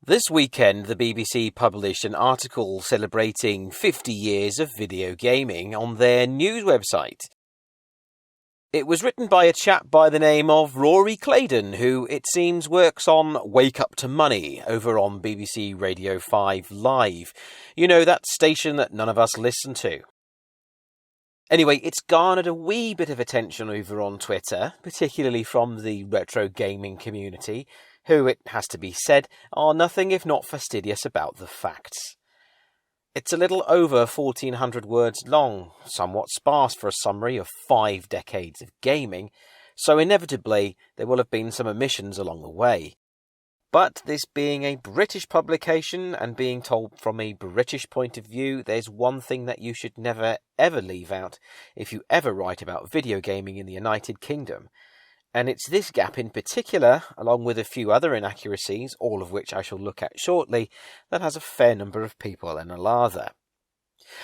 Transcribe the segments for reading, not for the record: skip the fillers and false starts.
This weekend, the BBC published an article celebrating 50 years of video gaming on their news website. It was written by a chap by the name of Rory Claydon, who it seems works on Wake Up to Money over on BBC Radio 5 Live. You know, that station that none of us listen to. Anyway, it's garnered a wee bit of attention over on Twitter, particularly from the retro gaming community, who, it has to be said, are nothing if not fastidious about the facts. It's a little over 1,400 words long, somewhat sparse for a summary of 5 decades of gaming, so inevitably there will have been some omissions along the way. But this being a British publication and being told from a British point of view, there's one thing that you should never ever leave out if you ever write about video gaming in the United Kingdom. And it's this gap in particular, along with a few other inaccuracies, all of which I shall look at shortly, that has a fair number of people in a lather.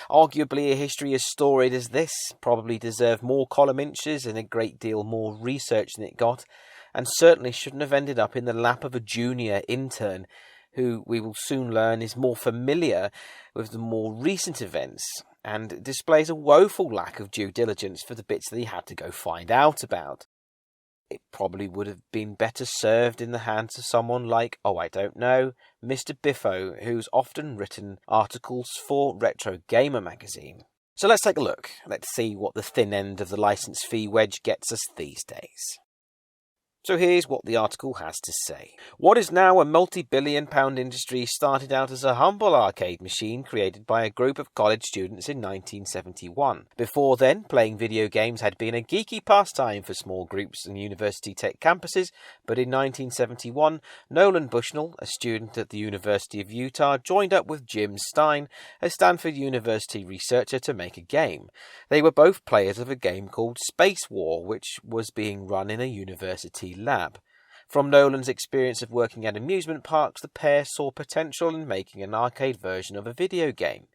Arguably, a history as storied as this probably deserved more column inches and a great deal more research than it got, and certainly shouldn't have ended up in the lap of a junior intern, who we will soon learn is more familiar with the more recent events, and displays a woeful lack of due diligence for the bits that he had to go find out about. It probably would have been better served in the hands of someone like, Mr. Biffo, who's often written articles for Retro Gamer magazine. So let's take a look. Let's see what the thin end of the license fee wedge gets us these days. So here's what the article has to say. What is now a multi-billion-pound industry started out as a humble arcade machine created by a group of college students in 1971. Before then, playing video games had been a geeky pastime for small groups in university tech campuses, but in 1971, Nolan Bushnell, a student at the University of Utah, joined up with Jim Stein, a Stanford University researcher, to make a game. They were both players of a game called Space War, which was being run in a university lab. From Nolan's experience of working at amusement parks, the pair saw potential in making an arcade version of a video game.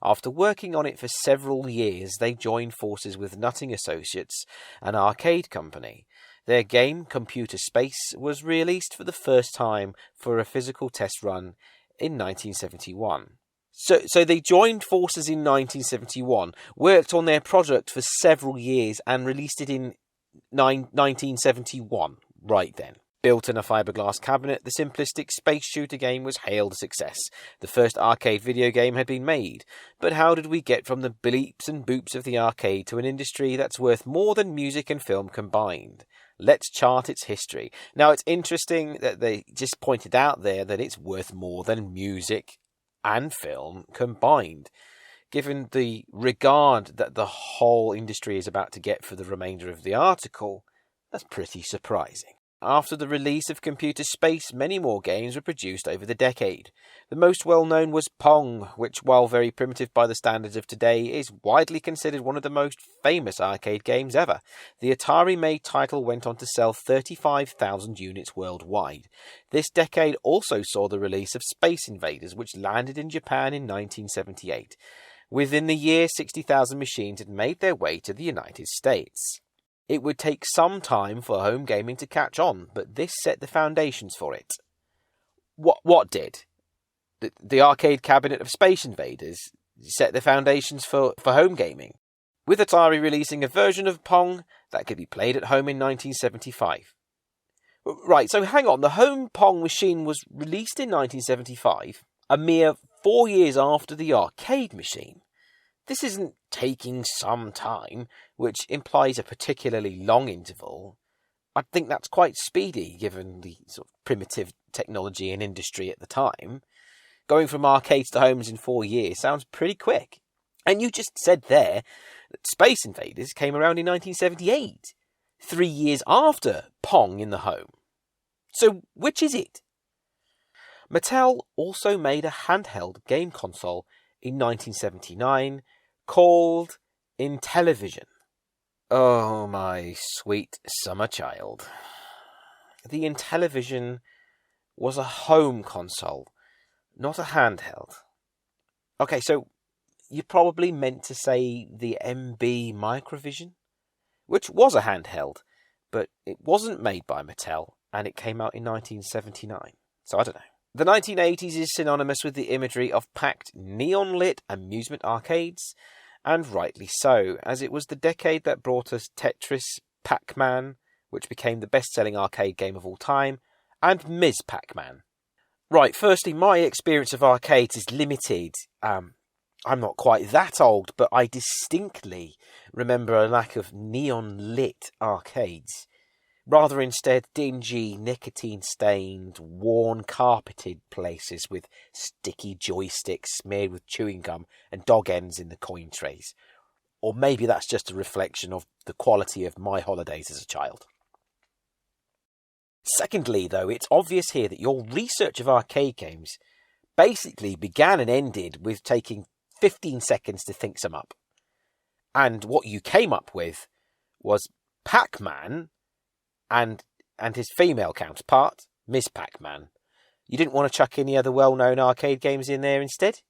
After working on it for several years, they joined forces with Nutting Associates, an arcade company. Their game, Computer Space, was released for the first time for a physical test run in 1971. So they joined forces in 1971, worked on their project for several years, and released it in 1971, right then. Built in a fiberglass cabinet, the simplistic space shooter game was hailed a success. The first arcade video game had been made. But how did we get from the bleeps and boops of the arcade to an industry that's worth more than music and film combined? Let's chart its history. Now, it's interesting that they just pointed out there that it's worth more than music and film combined. Given the regard that the whole industry is about to get for the remainder of the article, that's pretty surprising. After the release of Computer Space, many more games were produced over the decade. The most well-known was Pong, which, while very primitive by the standards of today, is widely considered one of the most famous arcade games ever. The Atari-made title went on to sell 35,000 units worldwide. This decade also saw the release of Space Invaders, which landed in Japan in 1978. Within the year, 60,000 machines had made their way to the United States. It would take some time for home gaming to catch on, but this set the foundations for it. What did? The arcade cabinet of Space Invaders set the foundations for home gaming, with Atari releasing a version of Pong that could be played at home in 1975. Right, so hang on, the home Pong machine was released in 1975, a mere 4 years after the arcade machine. This isn't taking some time, which implies a particularly long interval. I think that's quite speedy, given the sort of primitive technology and industry at the time. Going from arcades to homes in 4 years sounds pretty quick. And you just said there that Space Invaders came around in 1978, 3 years after Pong in the home. So which is it? Mattel also made a handheld game console in 1979 called Intellivision. Oh, my sweet summer child. The Intellivision was a home console, not a handheld. Okay, so you probably meant to say the MB Microvision, which was a handheld, but it wasn't made by Mattel, and it came out in 1979. So I don't know. The 1980s is synonymous with the imagery of packed neon-lit amusement arcades, and rightly so, as it was the decade that brought us Tetris, Pac-Man, which became the best-selling arcade game of all time, and Ms. Pac-Man. Right, firstly, my experience of arcades is limited. I'm not quite that old, but I distinctly remember a lack of neon-lit arcades. Rather instead dingy, nicotine-stained, worn, carpeted places with sticky joysticks smeared with chewing gum and dog ends in the coin trays. Or maybe that's just a reflection of the quality of my holidays as a child. Secondly, though, it's obvious here that your research of arcade games basically began and ended with taking 15 seconds to think some up. And what you came up with was Pac-Man and his female counterpart, Ms. Pac-Man. You didn't want to chuck any other well-known arcade games in there instead?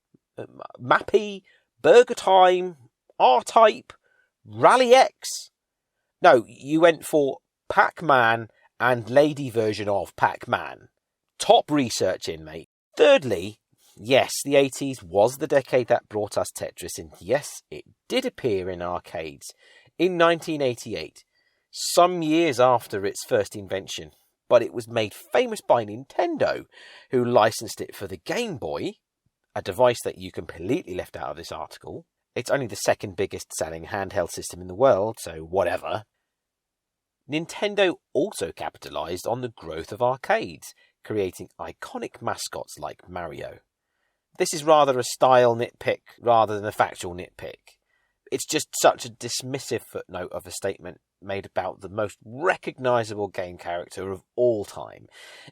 Mappy, Burger Time, R-Type, Rally X? No, you went for Pac-Man and lady version of Pac-Man. Top researching, mate. Thirdly, yes, the 80s was the decade that brought us Tetris, and yes, it did appear in arcades in 1988. Some years after its first invention, but it was made famous by Nintendo, who licensed it for the Game Boy, a device that you completely left out of this article. It's only the second biggest selling handheld system in the world, so whatever. Nintendo also capitalized on the growth of arcades, creating iconic mascots like Mario. This is rather a style nitpick rather than a factual nitpick. It's just such a dismissive footnote of a statement made about the most recognizable game character of all time.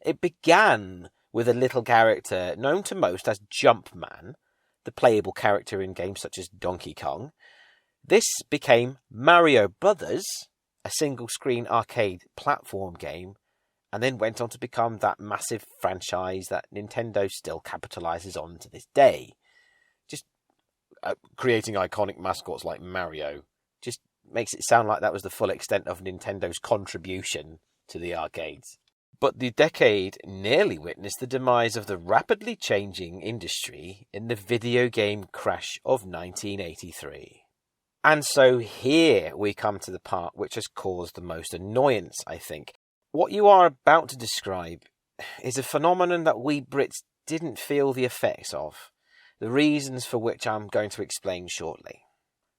It began with a little character known to most as Jumpman, the playable character in games such as Donkey Kong. This became Mario Brothers, a single-screen arcade platform game, and then went on to become that massive franchise that Nintendo still capitalizes on to this day. Just creating iconic mascots like Mario just makes it sound like that was the full extent of Nintendo's contribution to the arcades. But the decade nearly witnessed the demise of the rapidly changing industry in the video game crash of 1983. And so here we come to the part which has caused the most annoyance, I think. What you are about to describe is a phenomenon that we Brits didn't feel the effects of, the reasons for which I'm going to explain shortly.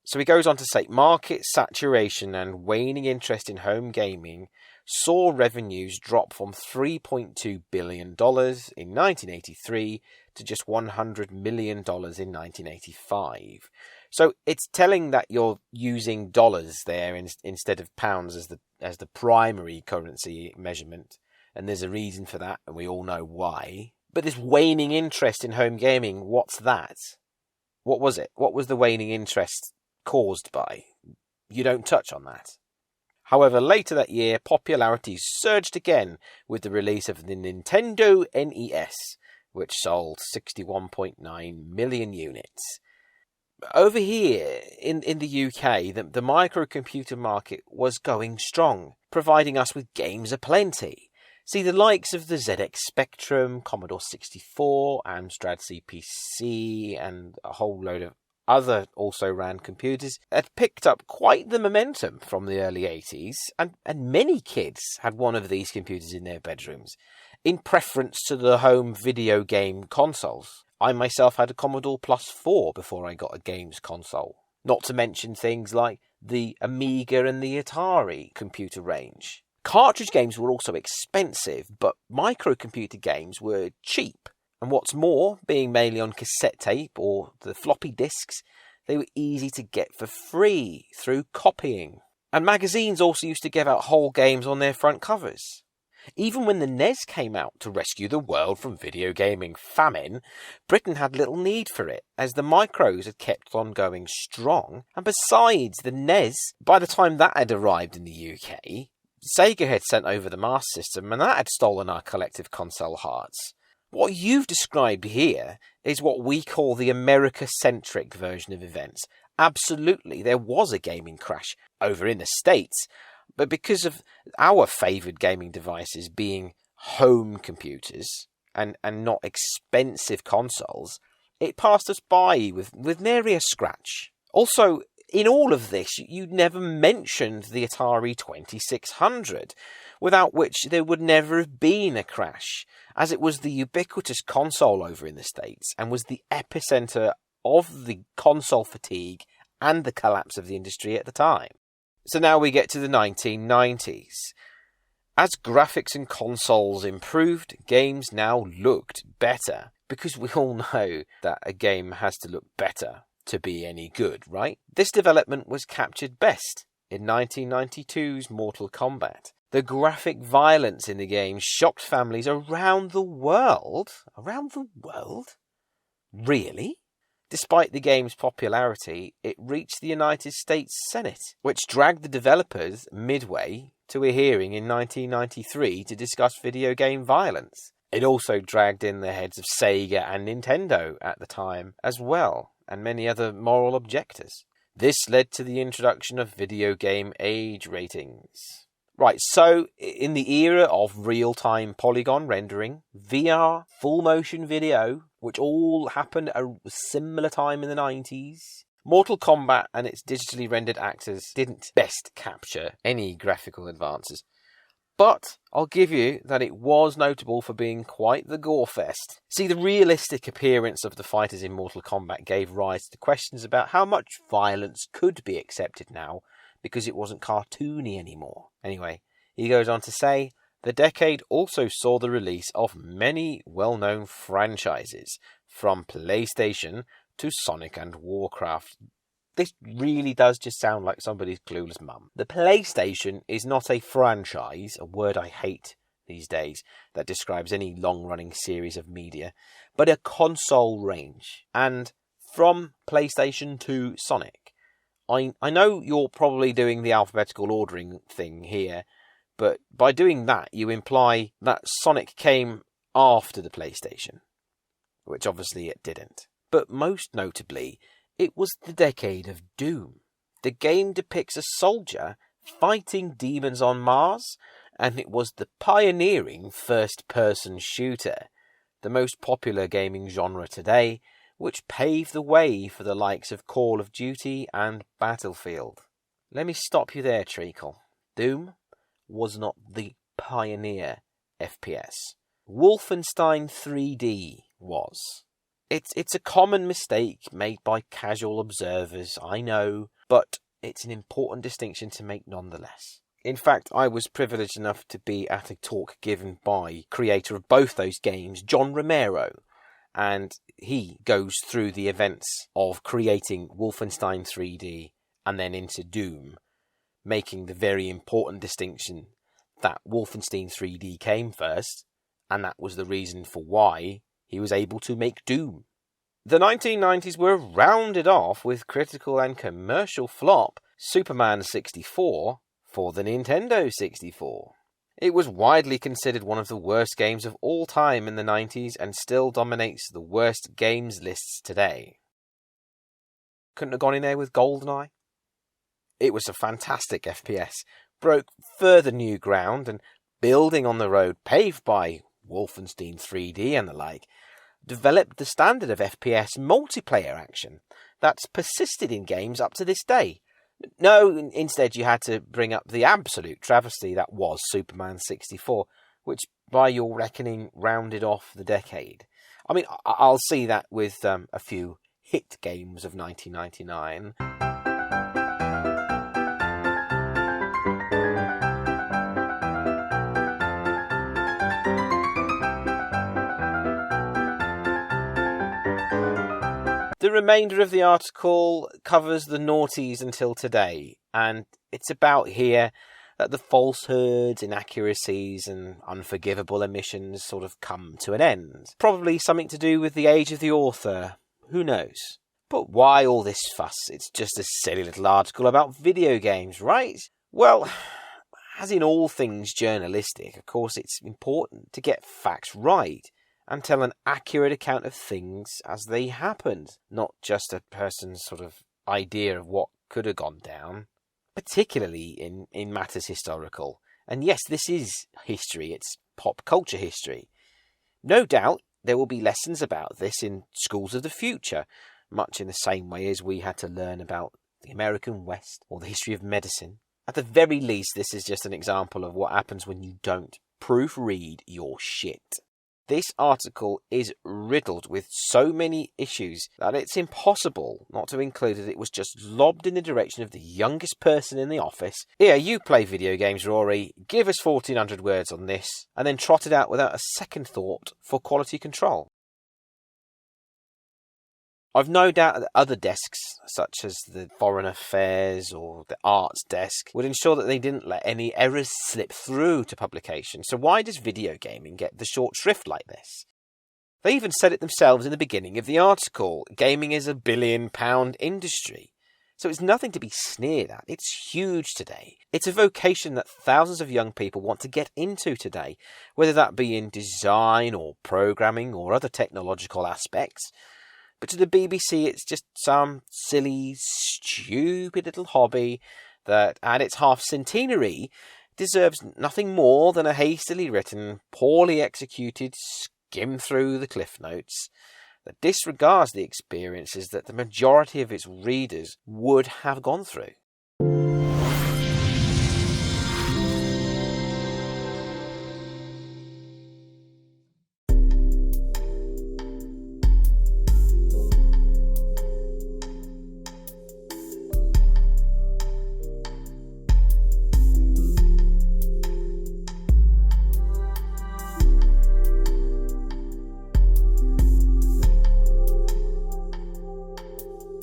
So he goes on to say, market saturation and waning interest in home gaming saw revenues drop from $3.2 billion in 1983 to just $100 million in 1985. So it's telling that you're using dollars there instead of pounds as the primary currency measurement, and there's a reason for that, and we all know why. But this waning interest in home gaming, what's that? What was it? What was the waning interest caused by? You don't touch on that. However, later that year, popularity surged again with the release of the Nintendo NES, which sold 61.9 million units. Over here, in the UK, the microcomputer market was going strong, providing us with games aplenty. See, the likes of the ZX Spectrum, Commodore 64, Amstrad CPC, and a whole load of other also-ran computers had picked up quite the momentum from the early 80s, and many kids had one of these computers in their bedrooms, in preference to the home video game consoles. I myself had a Commodore Plus 4 before I got a games console, not to mention things like the Amiga and the Atari computer range. Cartridge games were also expensive, but microcomputer games were cheap. And what's more, being mainly on cassette tape or the floppy disks, they were easy to get for free through copying. And magazines also used to give out whole games on their front covers. Even when the NES came out to rescue the world from video gaming famine, Britain had little need for it, as the micros had kept on going strong. And besides, the NES, by the time that had arrived in the UK, Sega had sent over the Master System, and that had stolen our collective console hearts. What you've described here is what we call the America-centric version of events. Absolutely, there was a gaming crash over in the States, but because of our favoured gaming devices being home computers, and not expensive consoles, it passed us by with nary a scratch. Also, in all of this, you never mentioned the Atari 2600, without which there would never have been a crash, as it was the ubiquitous console over in the States and was the epicenter of the console fatigue and the collapse of the industry at the time. So now we get to the 1990s. As graphics and consoles improved, games now looked better, because we all know that a game has to look better to be any good, right? This development was captured best in 1992's Mortal Kombat. The graphic violence in the game shocked families around the world. Around the world? Really? Despite the game's popularity, it reached the United States Senate, which dragged the developers midway to a hearing in 1993 to discuss video game violence. It also dragged in the heads of Sega and Nintendo at the time as well, and many other moral objectors. This led to the introduction of video game age ratings. Right, so in the era of real-time polygon rendering, VR, full-motion video, which all happened at a similar time in the 90s, Mortal Kombat and its digitally rendered actors didn't best capture any graphical advances. But I'll give you that it was notable for being quite the gore fest. See, the realistic appearance of the fighters in Mortal Kombat gave rise to questions about how much violence could be accepted now, because it wasn't cartoony anymore. Anyway, he goes on to say, the decade also saw the release of many well-known franchises, from PlayStation to Sonic and Warcraft. This really does just sound like somebody's clueless mum. The PlayStation is not a franchise, a word I hate these days, that describes any long-running series of media, but a console range. And from PlayStation to Sonic, I know you're probably doing the alphabetical ordering thing here, but by doing that, you imply that Sonic came after the PlayStation, which obviously it didn't. But most notably, it was the decade of Doom. The game depicts a soldier fighting demons on Mars, and it was the pioneering first-person shooter, the most popular gaming genre today, which paved the way for the likes of Call of Duty and Battlefield. Let me stop you there, Treacle. Doom was not the pioneer FPS. Wolfenstein 3D was. It's a common mistake made by casual observers, I know, but it's an important distinction to make nonetheless. In fact, I was privileged enough to be at a talk given by creator of both those games, John Romero, and he goes through the events of creating Wolfenstein 3D and then into Doom, making the very important distinction that Wolfenstein 3D came first, and that was the reason for why he was able to make Doom. The 1990s were rounded off with critical and commercial flop Superman 64 for the Nintendo 64. It was widely considered one of the worst games of all time in the 90s and still dominates the worst games lists today. Couldn't have gone in there with GoldenEye. It was a fantastic FPS, broke further new ground, and building on the road paved by Wolfenstein 3D and the like, developed the standard of FPS multiplayer action that's persisted in games up to this day. No, instead you had to bring up the absolute travesty that was Superman 64, which by your reckoning rounded off the decade. I mean, I'll see that with a few hit games of 1999. The remainder of the article covers the noughties until today, and it's about here that the falsehoods, inaccuracies, and unforgivable omissions sort of come to an end. Probably something to do with the age of the author, who knows? But why all this fuss? It's just a silly little article about video games, right? Well, as in all things journalistic, of course it's important to get facts right and tell an accurate account of things as they happened, not just a person's sort of idea of what could have gone down, particularly in matters historical. And yes, this is history, it's pop culture history. No doubt there will be lessons about this in schools of the future, much in the same way as we had to learn about the American West or the history of medicine. At the very least, this is just an example of what happens when you don't proofread your shit. This article is riddled with so many issues that it's impossible not to include that it was just lobbed in the direction of the youngest person in the office. Here, you play video games, Rory. Give us 1,400 words on this, and then trot it out without a second thought for quality control. I've no doubt that other desks, such as the Foreign Affairs or the Arts desk, would ensure that they didn't let any errors slip through to publication. So why does video gaming get the short shrift like this? They even said it themselves in the beginning of the article. Gaming is £1 billion industry. So it's nothing to be sneered at. It's huge today. It's a vocation that thousands of young people want to get into today, whether that be in design or programming or other technological aspects. But to the BBC, it's just some silly, stupid little hobby that, at its half-centenary, deserves nothing more than a hastily written, poorly executed skim through the cliff notes that disregards the experiences that the majority of its readers would have gone through.